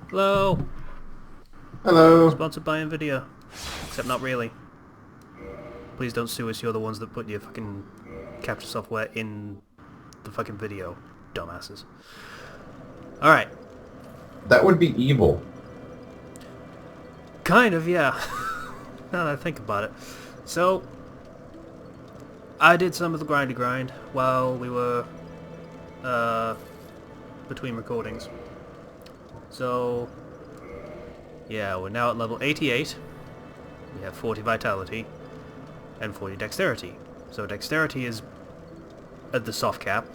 Hello! Hello. Sponsored by Nvidia. Except not really. Please don't sue us, you're the ones that put your fucking capture software in the fucking video. Dumbasses. Alright. That would be evil. Kind of, yeah. Now that I think about it. So, I did some of the grindy grind while we were, between recordings. So, yeah, we're now at level 88. We have 40 vitality and 40 dexterity. So dexterity is at the soft cap.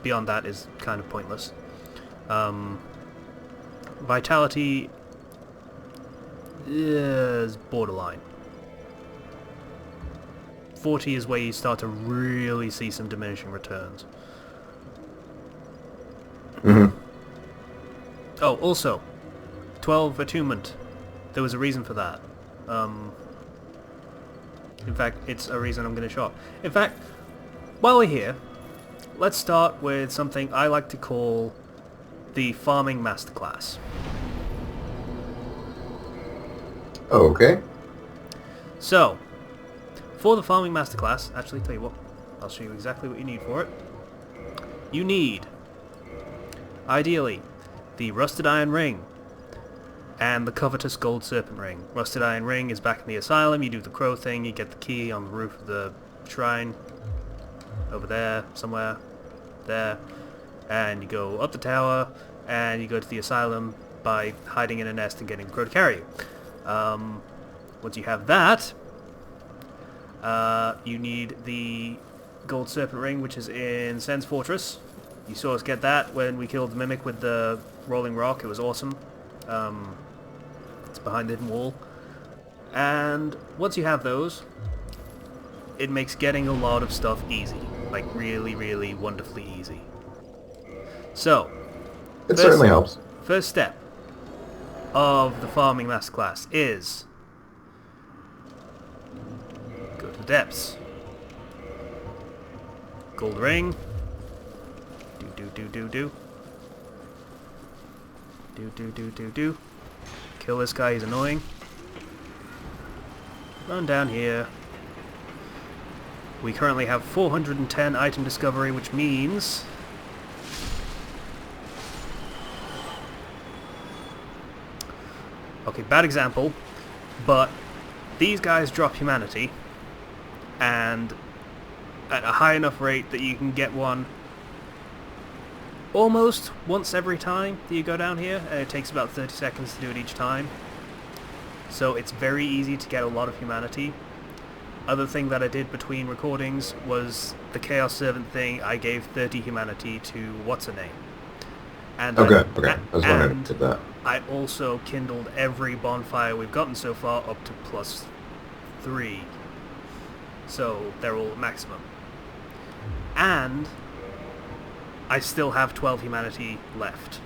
Beyond that is kind of pointless. Vitality is borderline. 40 is where you start to really see some diminishing returns. Mm-hmm. Oh, also, 12 attunement. There was a reason for that. In fact, it's a reason I'm going to show up. In fact, while we're here, let's start with something I like to call the farming masterclass. Okay. So, for the farming masterclass, actually, tell you what, I'll show you exactly what you need for it. You need, ideally, the rusted iron ring and the covetous gold serpent ring. Rusted iron ring is back in the asylum. You do the crow thing, you get the key on the roof of the shrine over there somewhere, there, and you go up the tower and you go to the asylum by hiding in a nest and getting the crow to carry you. Once you have that, you need the gold serpent ring, which is in Sen's Fortress. You saw us get that when we killed the mimic with the rolling rock. It was awesome. It's behind the hidden wall. And once you have those, it makes getting a lot of stuff easy. Like really, really wonderfully easy. So, It certainly helps. first step of the farming masterclass is go to the depths. Gold ring. Do. Kill this guy, he's annoying. Run down here. We currently have 410 item discovery, which means okay, bad example, but these guys drop humanity, and at a high enough rate that you can get one almost once every time that you go down here, and it takes about 30 seconds to do it each time. So it's very easy to get a lot of humanity. Other thing that I did between recordings was the Chaos Servant thing. I gave 30 humanity to what's-her-name. And Okay. I was wondering about that. I also kindled every bonfire we've gotten so far up to +3. So they're all at maximum. And I still have 12 humanity left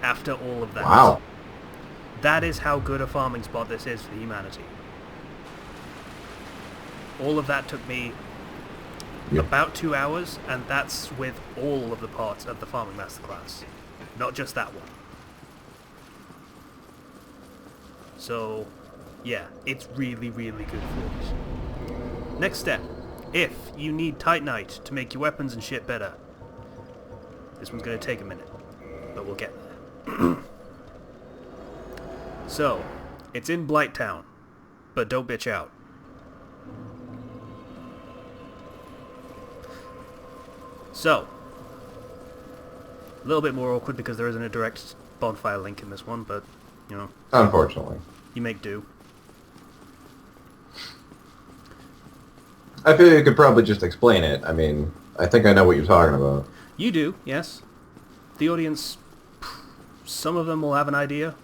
after all of that. Wow. That is how good a farming spot this is for the humanity. All of that took me about 2 hours, and that's with all of the parts of the farming masterclass. Not just that one. So, yeah, it's really, really good for it. Next step. If you need Titanite to make your weapons and shit better, this one's going to take a minute, but we'll get there. So, it's in Blighttown, but don't bitch out. So, a little bit more awkward because there isn't a direct bonfire link in this one, but, you know, Unfortunately. you make do. I feel you could probably just explain it. I mean, I think I know what you're talking about. You do, yes. The audience, some of them will have an idea.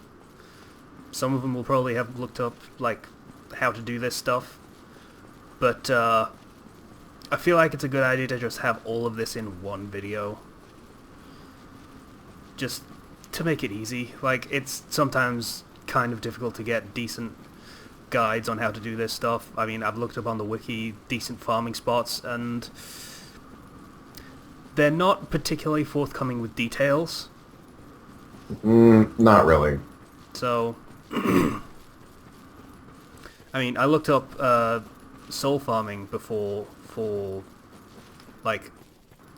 Some of them will probably have looked up, like, how to do this stuff. But, I feel like it's a good idea to just have all of this in one video. Just to make it easy. Like, it's sometimes kind of difficult to get decent guides on how to do this stuff. I mean, I've looked up on the wiki decent farming spots, and they're not particularly forthcoming with details. Not really. So, I mean, I looked up soul farming before for like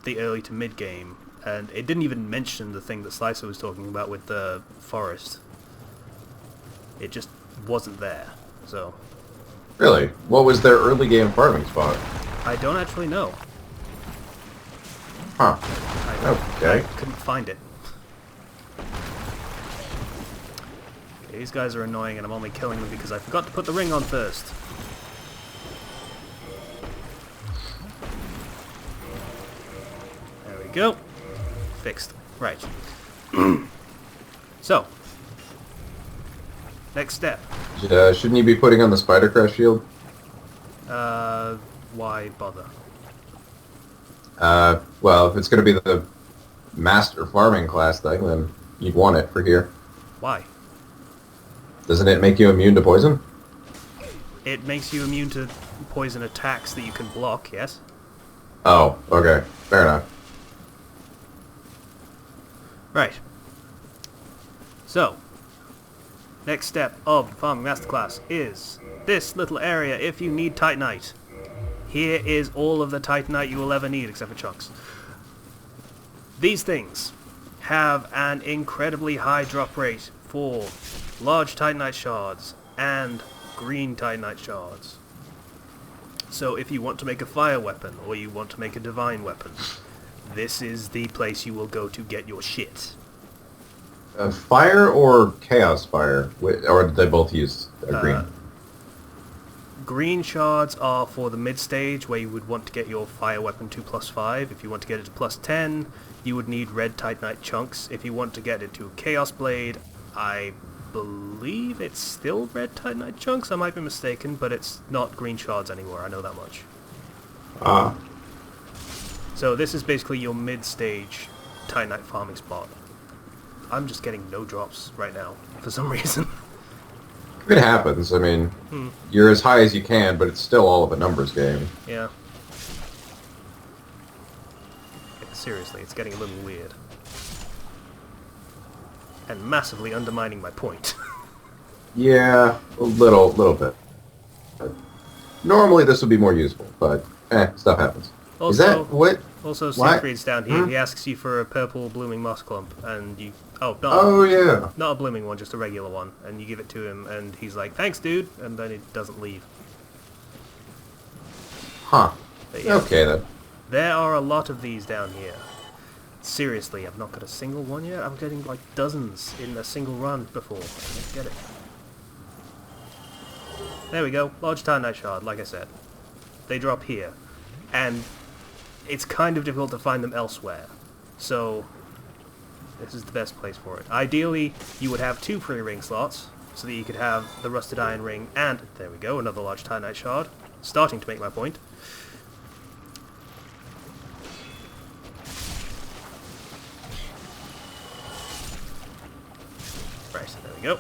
the early to mid game, and it didn't even mention the thing that Slicer was talking about with the forest. It just wasn't there. So, Really? What was their early game farming spot? I don't actually know. Huh. I Okay. couldn't find it. Okay, these guys are annoying, and I'm only killing them because I forgot to put the ring on first. There we go. Fixed. Right. So, next step. Shouldn't you be putting on the spider crash shield? Why bother? Well, if it's going to be the master farming class thing, then you'd want it for here. Why? Doesn't it make you immune to poison? It makes you immune to poison attacks that you can block, yes? Oh, okay. Fair enough. Right. So, next step of the Farming Masterclass is this little area if you need Titanite. Here is all of the Titanite you will ever need, except for chunks. These things have an incredibly high drop rate for large Titanite shards and green Titanite shards. So if you want to make a fire weapon, or you want to make a divine weapon, this is the place you will go to get your shit. Fire or chaos fire? Or did they both use green? Green shards are for the mid stage, where you would want to get your fire weapon to +5. If you want to get it to +10, you would need red Titanite chunks. If you want to get it to Chaos Blade, I believe it's still red Titanite chunks. I might be mistaken, but it's not green shards anymore. I know that much. Ah. So this is basically your mid stage Titanite farming spot. I'm just getting no drops right now for some reason. It happens. I mean, you're as high as you can, but it's still all of a numbers game. Yeah. Seriously, it's getting a little weird. And massively undermining my point. Yeah, a little bit. Normally this would be more useful, but stuff happens. Also, Is that what? Also, What? Siegfried's down here. He asks you for a purple blooming moss clump, and you... Oh, Oh yeah. not a blooming one, just a regular one. And you give it to him, and he's like, "Thanks, dude," and then he doesn't leave. Huh. But yeah, Okay then. there are a lot of these down here. Seriously, I've not got a single one yet. I'm getting like dozens in a single run before. I don't get it. There we go. Large Titanite Shard, like I said. They drop here. And it's kind of difficult to find them elsewhere. So, this is the best place for it. Ideally, you would have 2 free ring slots, so that you could have the Rusted Iron Ring and, there we go, another large Titanite Shard. Starting to make my point. Right, there we go.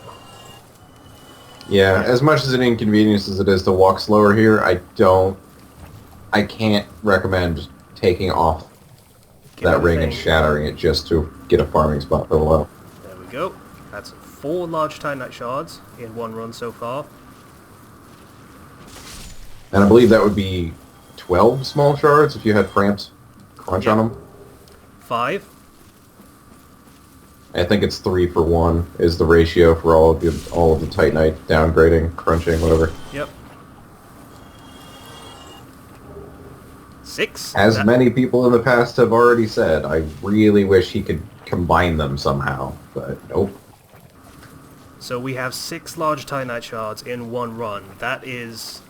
Yeah, as much as an inconvenience as it is to walk slower here, I can't recommend just taking off that ring and shattering it just to get a farming spot for a while. There we go. That's 4 large Titanite shards in one run so far. And I believe that would be 12 small shards if you had Framps crunch on them. 5. I think it's 3 for 1 is the ratio for all of the Titanite downgrading, crunching, whatever. Yep. 6. As many people in the past have already said, I really wish he could combine them somehow, but nope. So we have 6 large Titanite shards in one run. That is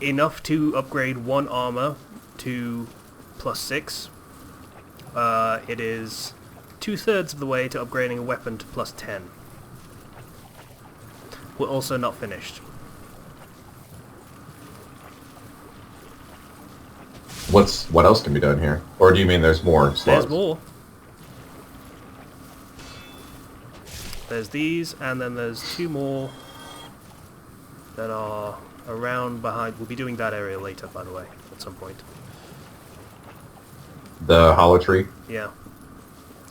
enough to upgrade 1 armor to +6. It is 2/3 of the way to upgrading a weapon to +10. We're also not finished. What else can be done here? Or do you mean there's more slots? There's more. There's these, and then there's 2 more that are around behind. We'll be doing that area later, by the way, at some point. The hollow tree? Yeah.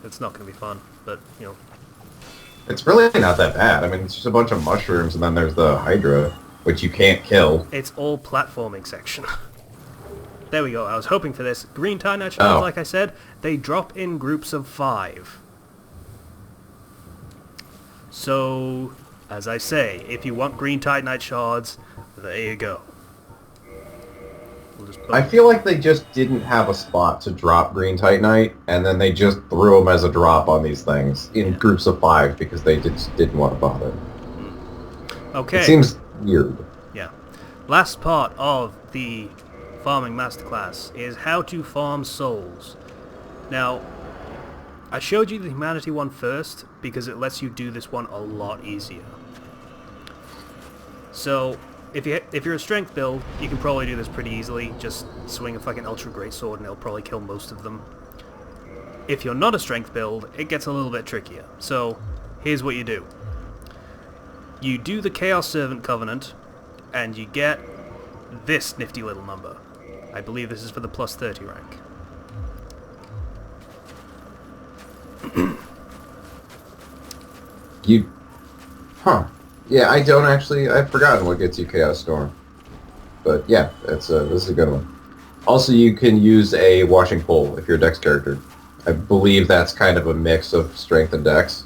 It's not going to be fun, but, you know. It's really not that bad. I mean, it's just a bunch of mushrooms, and then there's the Hydra, which you can't kill. It's all platforming section. There we go. I was hoping for this. Green Titanite shards, Oh. like I said, they drop in groups of 5. So, as I say, if you want green Titanite shards, there you go. We'll just I feel like they just didn't have a spot to drop Green Titanite, and then they just threw them as a drop on these things in groups of 5 because they just didn't want to bother. Okay. It seems weird. Yeah. Last part of the farming masterclass is how to farm souls. Now, I showed you the humanity one first because it lets you do this one a lot easier. So, if you're a strength build, you can probably do this pretty easily. Just swing a fucking ultra great sword and it'll probably kill most of them. If you're not a strength build, it gets a little bit trickier. So, here's what you do. You do the Chaos Servant Covenant, and you get this nifty little number. I believe this is for the plus 30 rank. Yeah, I don't actually... I've forgotten what gets you Chaos Storm. But yeah, this is a good one. Also, you can use a Washing Pole if you're a Dex character. I believe that's kind of a mix of Strength and Dex.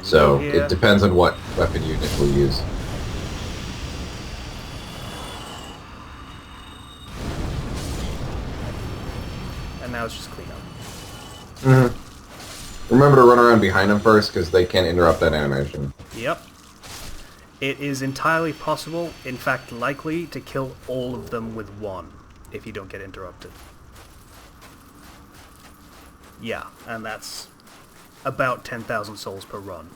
So, it depends on what weapon you initially use. And now it's just clean up. Mm-hmm. Remember to run around behind them first, because they can interrupt that animation. Yep. It is entirely possible, in fact likely, to kill all of them with one, if you don't get interrupted. Yeah, and that's about 10,000 souls per run.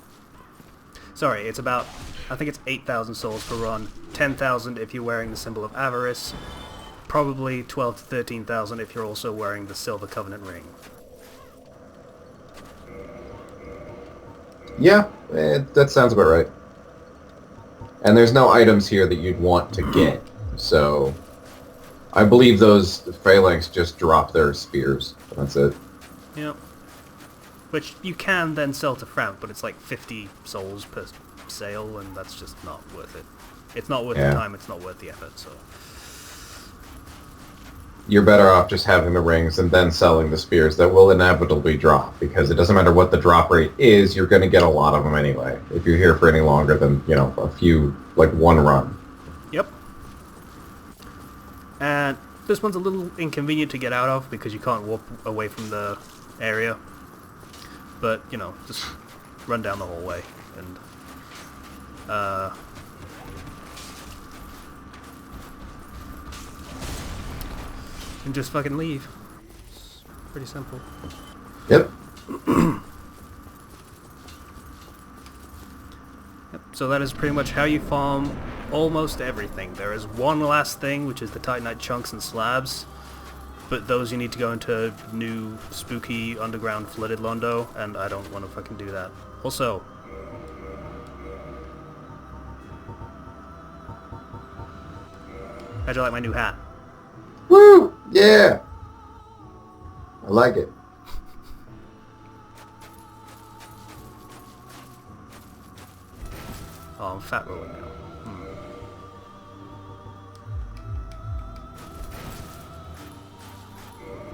Sorry, it's about, I think it's 8,000 souls per run, 10,000 if you're wearing the symbol of avarice, probably 12 to 13,000 if you're also wearing the Silver Covenant ring. Yeah, that sounds about right. And there's no items here that you'd want to get, so I believe those phalanx just drop their spears. That's it. Yep. Which you can then sell to Framp, but it's like 50 souls per sale, and that's just not worth it. It's not worth the time, it's not worth the effort, so... You're better off just having the rings and then selling the spears that will inevitably drop, because it doesn't matter what the drop rate is, you're going to get a lot of them anyway, if you're here for any longer than, you know, a few, like one run. Yep. And this one's a little inconvenient to get out of, because you can't walk away from the area. But, you know, just run down the hallway, and, and just fucking leave. It's pretty simple. Yep. Yep. So that is pretty much how you farm almost everything. There is one last thing, which is the Titanite chunks and slabs. But those you need to go into new, spooky, underground flooded Londo, and I don't want to fucking do that. Also... how'd you like my new hat? Woo! Yeah! I like it. Oh, I'm fat rolling now.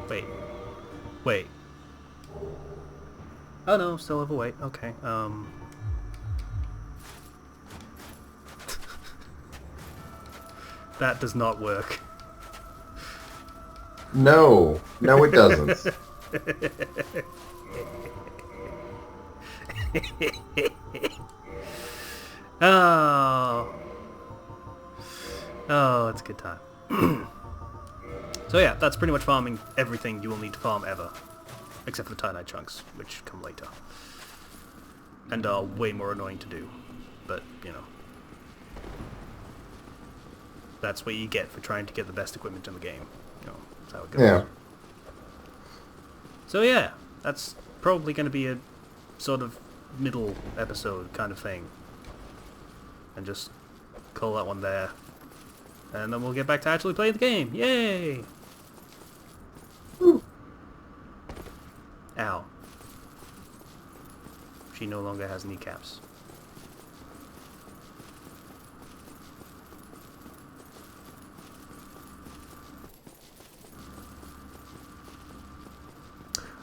Wait. Wait. Oh no, still overweight. Okay, that does not work. No. No, it doesn't. Oh. Oh, it's a good time. So yeah, that's pretty much farming everything you will need to farm ever. Except for the Titanite chunks, which come later. And are way more annoying to do. But, you know. That's what you get for trying to get the best equipment in the game. You know, that's how it goes. Yeah. So yeah, that's probably going to be a sort of middle episode kind of thing. And just call that one there. And then we'll get back to actually playing the game. Yay! Ow. she no longer has kneecaps.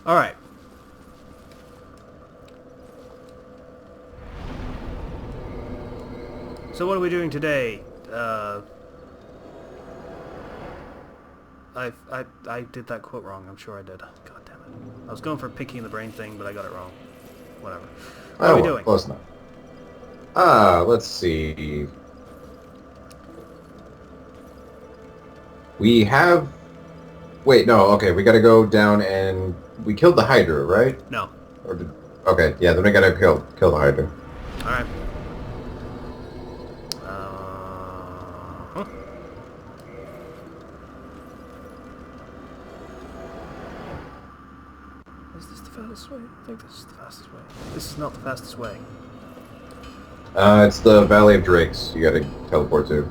Alright. So what are we doing today? I did that quote wrong. I'm sure I did. God damn it. I was going for picking the brain thing, but I got it wrong. Whatever. What are we doing? Close enough. Let's see. We have... Wait, no, okay, we gotta go down and... We killed the Hydra, right? No. Or did... Okay, yeah, then we gotta kill the Hydra. Alright. Is this the fastest way? I think this is the fastest way. This is not the fastest way. It's the Valley of Drakes you gotta teleport to.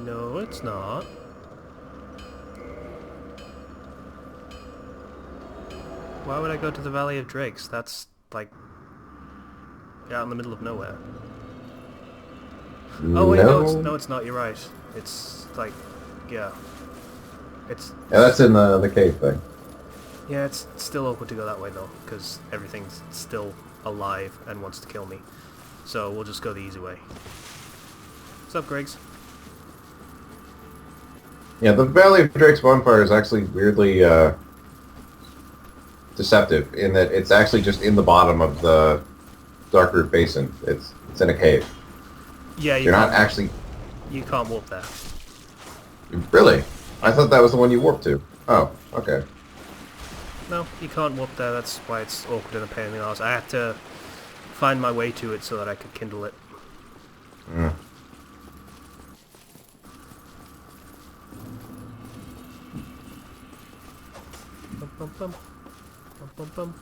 No, it's not. Why would I go to the Valley of Drakes? That's, like, out in the middle of nowhere. Oh wait, no, it's not. You're right. It's like, yeah, it's. Yeah, that's in the cave thing. Yeah, it's still awkward to go that way though, because everything's still alive and wants to kill me. So we'll just go the easy way. What's up, Griggs? Yeah, the Valley of Drakes bonfire is actually weirdly deceptive in that it's actually just in the bottom of the Dark Root Basin. It's in a cave. Yeah, you're not actually. You can't warp there. Really? I thought that was the one you warped to. Oh, okay. No, you can't warp there. That's why it's awkward and a pain in the arse. I had to find my way to it so that I could kindle it. Mm. Bum, bum, bum. Bum, bum, bum.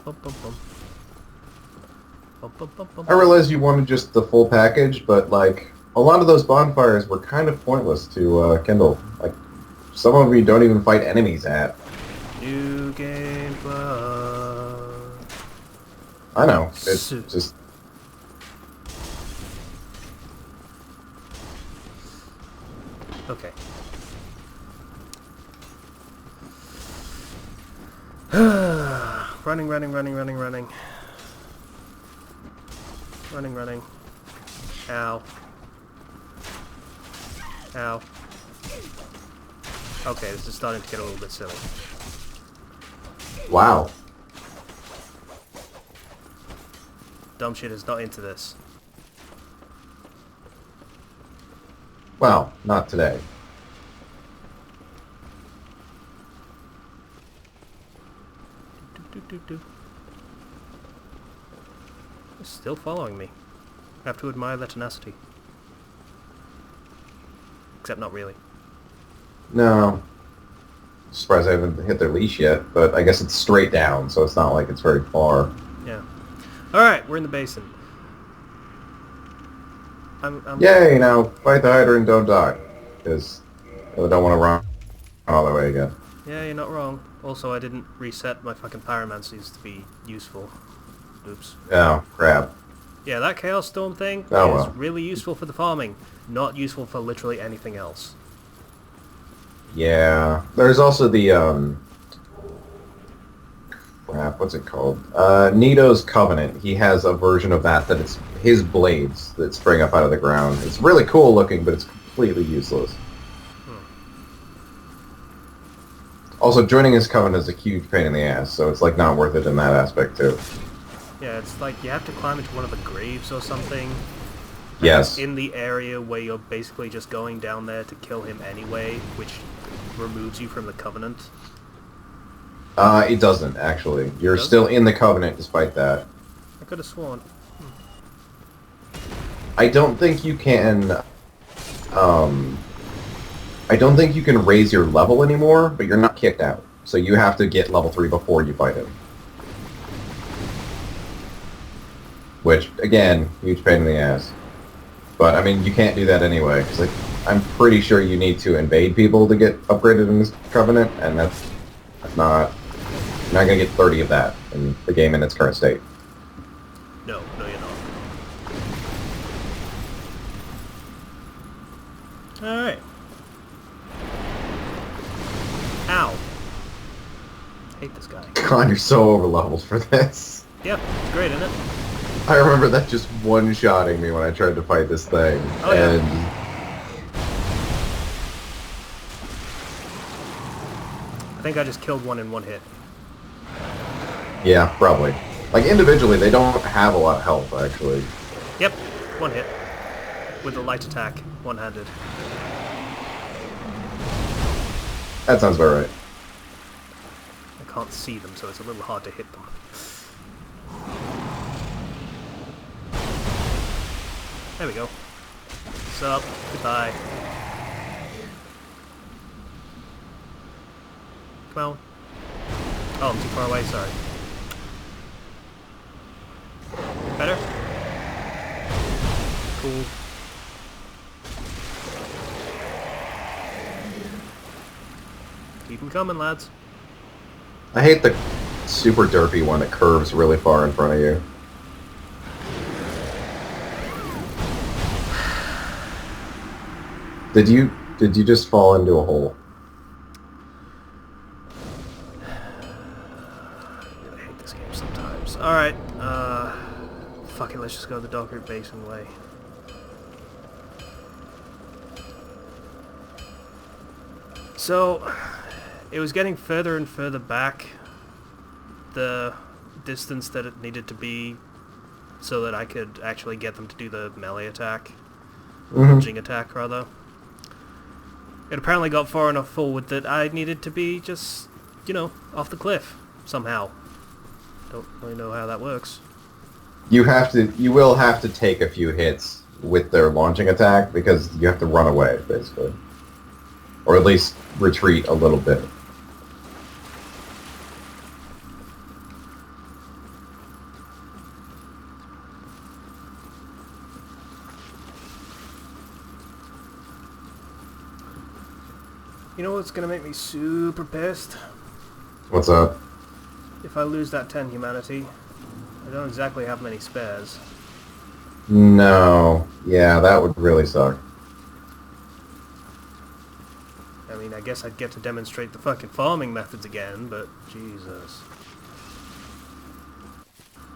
Bum, bum, bum. Bum, bum, bum, bum. I realized you wanted just the full package, but like a lot of those bonfires were kind of pointless to kindle. Like some of them you don't even fight enemies at. New game plus. I know. It's just. Okay. Running. Running. Ow. Ow. Okay, this is starting to get a little bit silly. Wow. Dumb shit is not into this. Well, not today. It's still following me. I have to admire their tenacity. Except not really. No. Surprised I haven't hit their leash yet, but I guess it's straight down, so it's not like it's very far. Yeah. Alright, we're in the basin. I'm Yay, now fight the Hydra and don't die. Because I don't want to run all the way again. Yeah, you're not wrong. Also, I didn't reset my fucking pyromancies to be useful. Oops. Oh, crap. Yeah, that Chaos Storm thing is well. really useful for the farming. Not useful for literally anything else. Yeah. There's also the, crap, what's it called? Nito's Covenant. He has a version of that it's his blades that spring up out of the ground. It's really cool looking, but it's completely useless. Also, joining his Covenant is a huge pain in the ass, so it's like not worth it in that aspect too. Yeah, it's like you have to climb into one of the graves or something. Yes. In the area where you're basically just going down there to kill him anyway, which removes you from the Covenant. It doesn't, actually. You're still in the Covenant despite that. I could have sworn. I don't think you can, I don't think you can raise your level anymore, but you're not kicked out. So you have to get level 3 before you fight him. Which, again, huge pain in the ass. But, I mean, you can't do that anyway, because like, I'm pretty sure you need to invade people to get upgraded in this Covenant, and that's not You're not going to get 30 of that in the game in its current state. No, no, you're not. Alright. Ow. Hate this guy. God, you're so over-leveled for this. Yep, it's great, isn't it? I remember that just one-shotting me when I tried to fight this thing. Oh, yeah. And I think I just killed one in one hit. yeah, probably. Like, individually, they don't have a lot of health, actually. Yep, one hit. With a light attack, one-handed. That sounds about right. I can't see them, so it's a little hard to hit them. There we go. Sup? Goodbye. Come on. Oh, I'm too far away, sorry. Better? Cool. Keep them coming, lads. I hate the super derpy one that curves really far in front of you. Did you just fall into a hole? I hate this game sometimes. Alright, fuck it, let's just go the Dark Root Basin way. So, it was getting further and further back, the distance that it needed to be, so that I could actually get them to do the melee attack. Lunging attack, rather. It apparently got far enough forward that I needed to be just, you know, off the cliff, somehow. Don't really know how that works. You will have to take a few hits with their launching attack because you have to run away, basically. Or at least retreat a little bit. You know what's gonna make me super pissed? What's up? If I lose that 10 humanity. I don't exactly have many spares. No. Yeah, that would really suck. I mean, I guess I'd get to demonstrate the fucking farming methods again, but Jesus.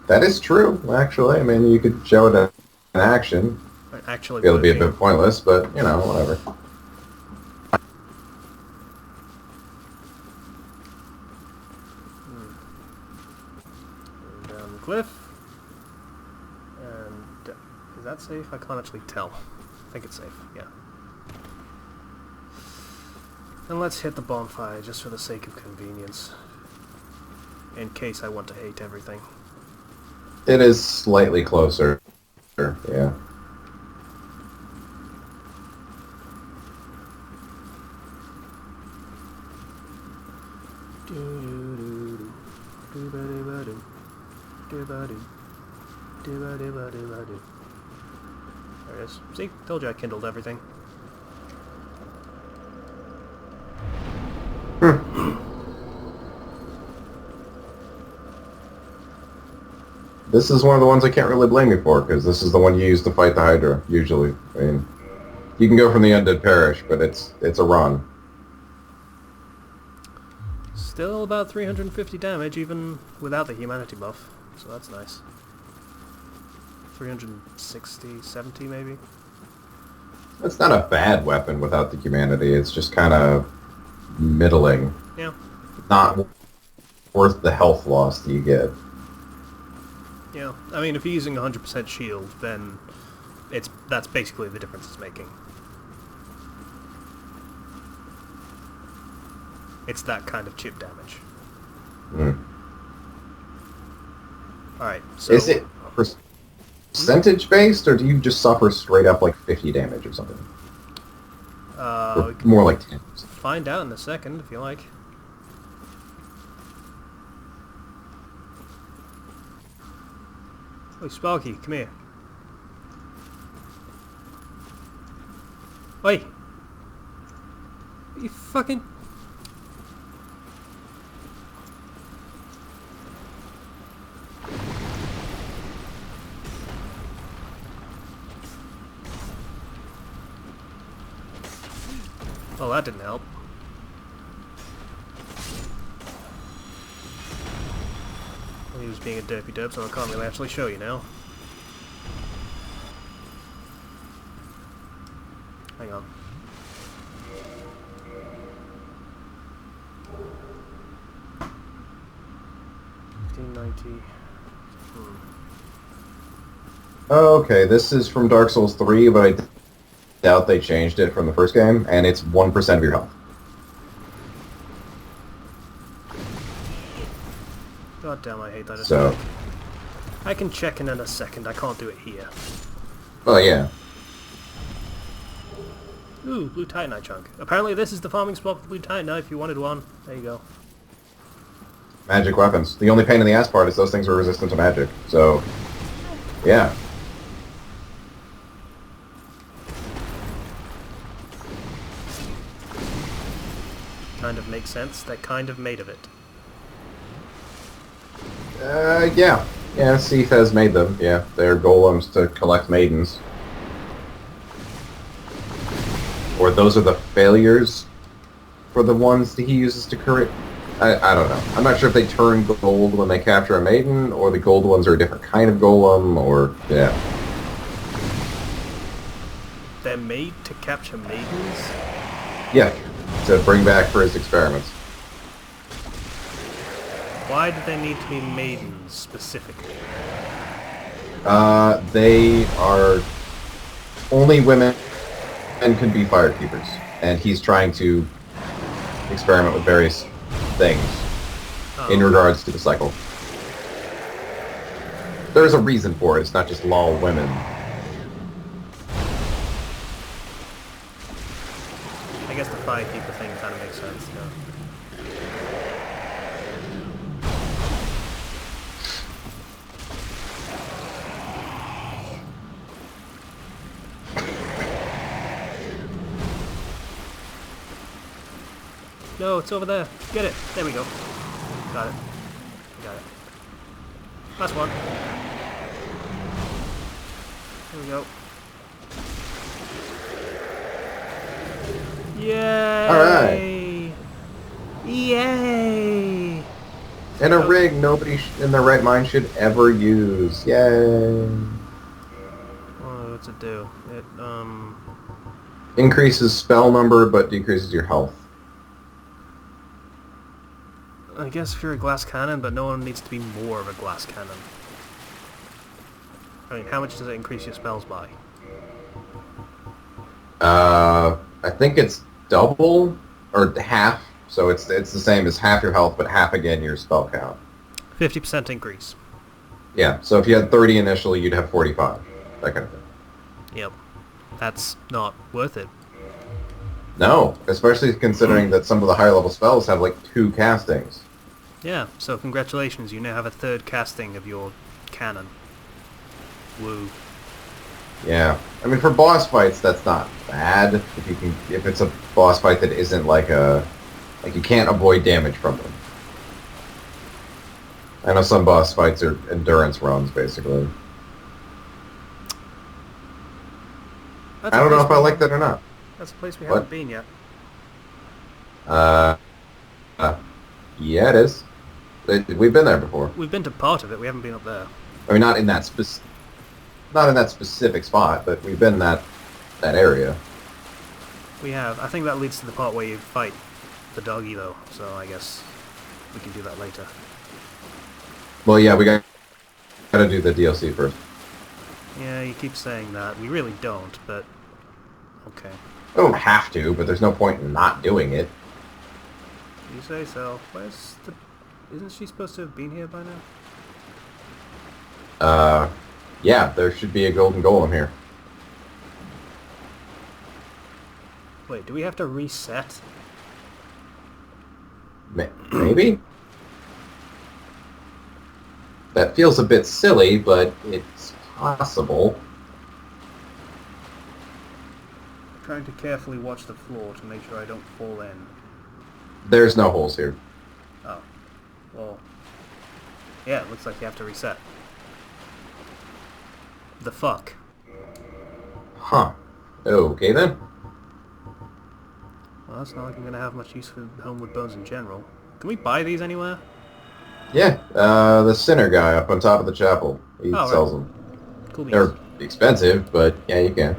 That is true, actually. I mean, you could show it in action. Actually, It'll be a bit pointless, but, you know, whatever. Down the cliff. And is that safe? I can't actually tell. I think it's safe, yeah. And let's hit the bonfire just for the sake of convenience. In case I want to hate everything. It is slightly closer. Yeah. There it is. See? Told you I kindled everything. This is one of the ones I can't really blame you for, because this is the one you use to fight the Hydra, usually. I mean, you can go from the Undead Parish, but it's a run. Still about 350 damage, even without the humanity buff, so that's nice. 360, 70 maybe? It's not a bad weapon without the humanity, it's just kind of middling. Yeah. Not worth the health loss that you get. Yeah, I mean, if you're using 100% shield, then that's basically the difference it's making. It's that kind of chip damage. Alright, so... Is it percentage based, or do you just suffer straight up like 50 damage or something? Or more like 10. Find out in a second, if you like. Oh, Sparky, come here. Oi! You fucking... Well, that didn't help. Well, he was being a derpy derp, so I can't really actually show you now. Hang on. Okay, this is from Dark Souls 3, but I doubt they changed it from the first game, and it's 1% of your health. God damn, I hate that. So, I can check in a second, I can't do it here. oh yeah. Ooh, blue titanite chunk. Apparently this is the farming spot for blue titanite if you wanted one. There you go. Magic weapons. The only pain in the ass part is those things are resistant to magic. So, yeah. Kind of makes sense. They're kind of made of it. Yeah. Yeah, Seath has made them. Yeah, they're golems to collect maidens. Or those are the failures for the ones that he uses to curate. I don't know. I'm not sure if they turn gold when they capture a maiden, or the gold ones are a different kind of golem, or, yeah. They're made to capture maidens? Yeah, to bring back for his experiments. Why do they need to be maidens, specifically? They are... Only women can be firekeepers, and he's trying to experiment with various things in regards to the cycle. There's a reason for it, it's not just lol women. I guess the firekeeper thing kind of makes sense, yeah. No, it's over there. Get it. There we go. Got it. Got it. Last one. There we go. Yay! Alright. Yay! And a rig nobody in their right mind should ever use. Yay! Oh, what's it do? It, Increases spell number, but decreases your health. I guess if you're a glass cannon, but no one needs to be more of a glass cannon. I mean, how much does it increase your spells by? I think it's double, or half, so it's the same as half your health, but half again your spell count. 50% increase. Yeah, so if you had 30 initially, you'd have 45. That kind of thing. Yep. That's not worth it. No, especially considering that some of the higher level spells have like 2 castings. Yeah, so congratulations, you now have a 3rd casting of your cannon. Woo. Yeah, I mean for boss fights that's not bad if it's a boss fight that isn't like you can't avoid damage from them. I know some boss fights are endurance runs basically. I don't know if I like that or not. That's a place we haven't been yet. Yeah, it is. We've been there before. We've been to part of it, we haven't been up there. I mean, not in that specific spot, but we've been in that area. We have. I think that leads to the part where you fight the doggy, though, so I guess we can do that later. Well, yeah, we gotta do the DLC first. Yeah, you keep saying that. We really don't, but... okay. I don't have to, but there's no point in not doing it. You say so. Where's the... isn't she supposed to have been here by now? Yeah, there should be a golden golem here. Wait, do we have to reset? Maybe? That feels a bit silly, but it's possible. I'm trying to carefully watch the floor to make sure I don't fall in. There's no holes here. Oh. Well... yeah, it looks like you have to reset. The fuck? Huh. Okay then. Well, that's not like I'm going to have much use for homeward bones in general. Can we buy these anywhere? Yeah, the Sinner guy up on top of the chapel. He Oh, sells right. them. Cool beans. They're expensive, but yeah, you can.